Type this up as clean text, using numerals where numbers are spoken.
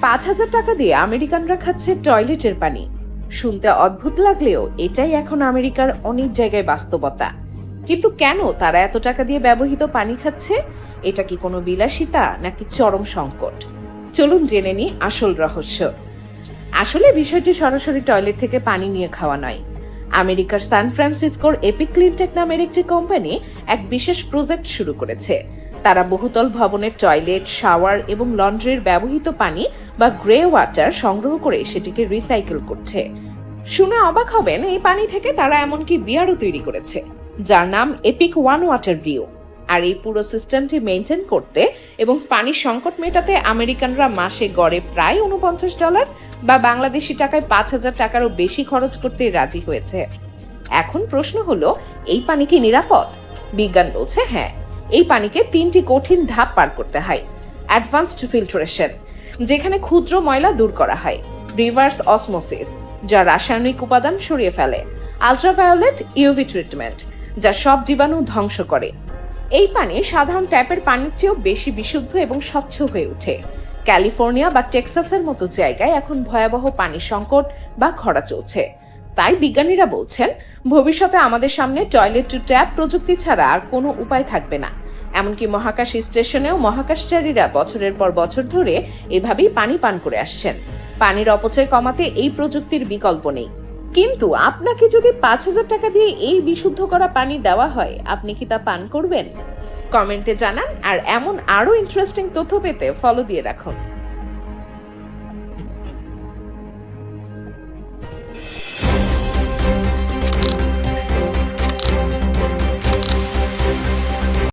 5,000 টাকা দিয়ে আমেরিকানরা খাচ্ছে টয়লেটের পানি। শুনতে অদ্ভুত লাগলেও এটাই এখন আমেরিকার অনেক জায়গায় বাস্তবতা। কিন্তু কেন তারা এত টাকা দিয়ে ব্যবহৃত পানি খাচ্ছে? এটা কি কোনো বিলাসিতা নাকি চরম সংকট? চলুন জেনে নিই আসল রহস্য। আসলে বিষয়টি সরাসরি টয়লেট থেকে পানি নিয়ে খাওয়া নয়। আমেরিকার সান ফ্রান্সিসকোর এপিক ক্লিনটেক নামের একটি কোম্পানি এক বিশেষ প্রজেক্ট শুরু করেছে। তারা বহুতল ভবনের টয়লেট, শাওয়ার এবং লন্ড্রির ব্যবহৃত পানি বা গ্রে ওয়াটার সংগ্রহ করে সেটিকে রিসাইকেল করছে। শুনে অবাক হবেন, এই পানি থেকে তারা এমনকি বিয়ারও তৈরি করেছে, যার নাম এপিক ওয়ান ওয়াটার ব্রিউ। আর এই পুরো সিস্টেমটি মেনটেন করতে এবং পানির সংকট মেটাতে আমেরিকানরা মাসে গড়ে প্রায় $49 বা বাংলাদেশি টাকায় 5,000 টাকারও বেশি খরচ করতে রাজি হয়েছে। এখন প্রশ্ন হলো, এই পানি কি নিরাপদ? বিজ্ঞান বলছে হ্যাঁ। এই পানিকে 3টি কঠিন ধাপ পার করতে হয়। অ্যাডভান্সড ফিল্ট্রেশন, যেখানে ক্ষুদ্র ময়লা দূর করা হয়। রিভার্স অসমোসিস, যা রাসায়নিক উপাদান সরিয়ে ফেলে। আলট্রাভায়োলেট ইউভি ট্রিটমেন্ট, যা সব জীবাণু ধ্বংস করে। এই পানি সাধারণ ট্যাপের পানির চেয়েও বেশি বিশুদ্ধ এবং স্বচ্ছ হয়ে ওঠে। ক্যালিফোর্নিয়া বা টেক্সাসের মতো জায়গায় এখন ভয়াবহ পানির সংকট বা খরা চলছে। তাই বিজ্ঞানীরা বলছেন, ভবিষ্যতে আমাদের সামনে টয়লেট টু ট্যাপ প্রযুক্তি ছাড়া আর কোনো উপায় থাকবে না। এমনকি মহাকাশ স্টেশনেও মহাকাশচারীরা বছরের পর বছর ধরে এভাবেই পানি পান করে আসছেন। পানির অপচয় কমাতে এই প্রযুক্তির বিকল্প নেই। কিন্তু আপনাকে যদি 5,000 টাকা দিয়ে এই বিশুদ্ধ করা পানি দেওয়া হয়, আপনি কি তা পান করবেন? কমেন্টে জানান। আর এমন আরো ইন্টারেস্টিং তথ্য পেতে ফলো দিয়ে রাখুন।